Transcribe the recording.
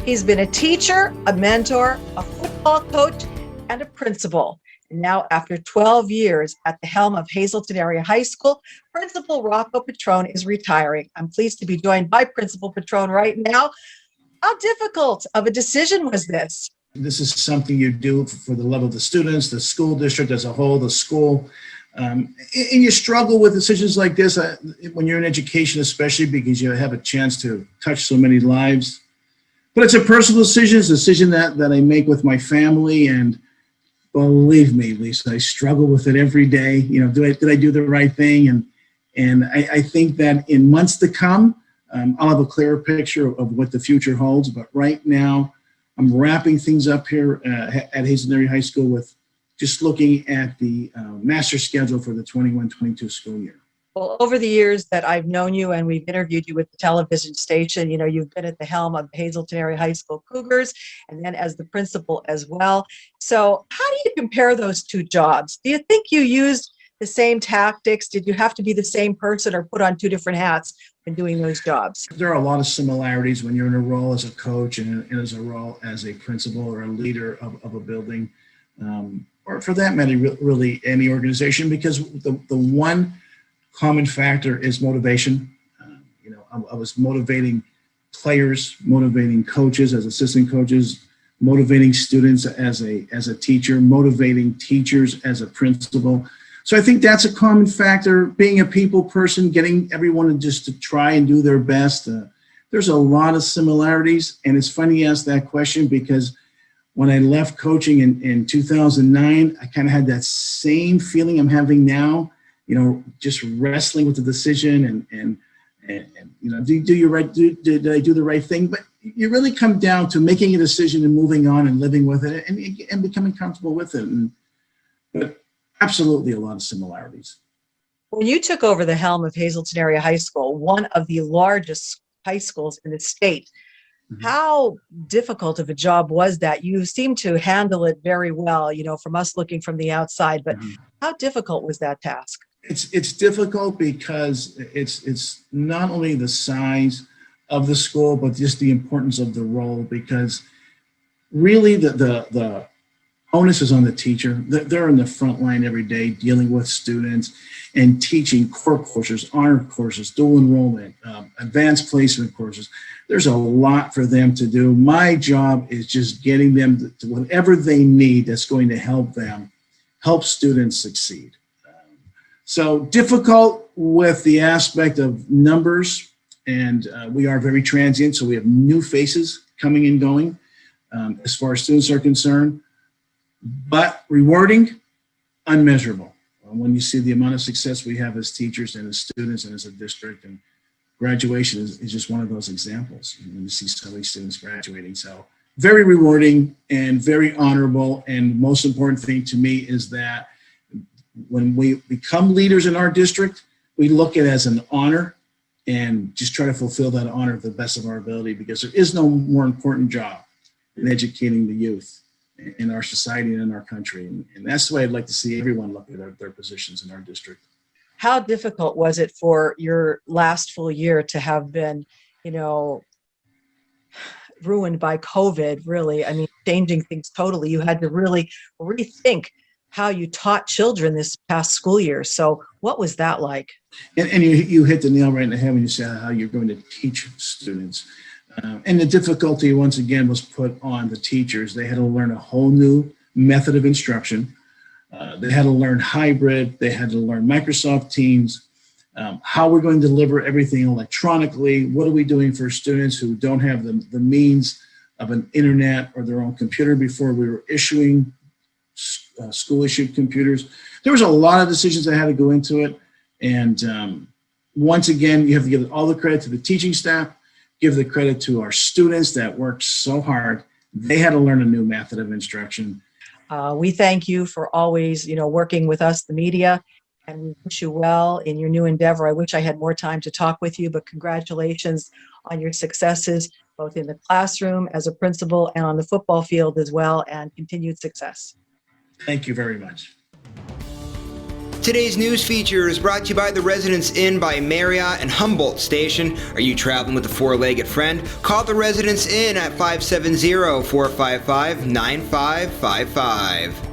He's been a teacher, a mentor, a football coach, and a principal. And now, after 12 years at the helm of Hazleton Area High School, Principal Rocco Petrone is retiring. I'm pleased to be joined by Principal Petrone right now. How difficult of a decision was this? This is something you do for the love of the students, the school district as a whole, the school. And you struggle with decisions like this when you're in education, especially because you have a chance to touch so many lives. But it's a personal decision. It's a decision that I make with my family. And believe me, Lisa, I struggle with it every day. You know, did I do the right thing? And I think that in months to come, I'll have a clearer picture of what the future holds. But right now, I'm wrapping things up here at Hazleton Area High School with just looking at the master schedule for the 21-22 school year. Well, over the years that I've known you and we've interviewed you with the television station, you know, you've been at the helm of Hazleton Area High School Cougars and then as the principal as well. So how do you compare those two jobs? Do you think you used the same tactics? Did you have to be the same person or put on two different hats when doing those jobs? There are a lot of similarities when you're in a role as a coach and as a role as a principal or a leader of a building, or for that matter, really any organization, because the one common factor is motivation. I was motivating players, motivating coaches as assistant coaches, motivating students as a teacher, motivating teachers as a principal. So I think that's a common factor, being a people person, getting everyone to try and do their best. There's a lot of similarities, and it's funny you ask that question because when I left coaching in 2009, I kind of had that same feeling I'm having now, you know, just wrestling with the decision and you know, did I do the right thing? But you really come down to making a decision and moving on and living with it and becoming comfortable with it. But absolutely a lot of similarities. When you took over the helm of Hazleton Area High School, one of the largest high schools in the state, how difficult of a job was that? You seem to handle it very well, you know, from us looking from the outside, but how difficult was that task? It's difficult because it's not only the size of the school, but just the importance of the role, because really the onus is on the teacher. They're in the front line every day dealing with students and teaching core courses, honor courses, dual enrollment, advanced placement courses. There's a lot for them to do. My job is just getting them to whatever they need that's going to help them, help students succeed. So difficult with the aspect of numbers, and we are very transient, so we have new faces coming and going as far as students are concerned, but rewarding, unmeasurable. When you see the amount of success we have as teachers and as students and as a district, and graduation is just one of those examples. When you see so many students graduating. So very rewarding and very honorable, and most important thing to me is that when we become leaders in our district, we look at it as an honor and just try to fulfill that honor to the best of our ability, because there is no more important job than educating the youth in our society and in our country. And that's the way I'd like to see everyone look at their positions in our district. How difficult was it for your last full year to have been, you know, ruined by COVID, really? I mean, changing things totally. You had to really rethink how you taught children this past school year. So what was that like? And you hit the nail right in the head when you said how you're going to teach students. And the difficulty, once again, was put on the teachers. They had to learn a whole new method of instruction. They had to learn hybrid. They had to learn Microsoft Teams, how we're going to deliver everything electronically. What are we doing for students who don't have the means of an internet or their own computer before we were issuing school-issued computers? There was a lot of decisions that had to go into it. And once again, you have to give all the credit to the teaching staff, give the credit to our students that worked so hard. They had to learn a new method of instruction. We thank you for always, you know, working with us, the media, and we wish you well in your new endeavor. I wish I had more time to talk with you, but congratulations on your successes, both in the classroom as a principal and on the football field as well, and continued success. Thank you very much. Today's news feature is brought to you by the Residence Inn by Marriott and Humboldt Station. Are you traveling with a four-legged friend? Call the Residence Inn at 570-455-9555.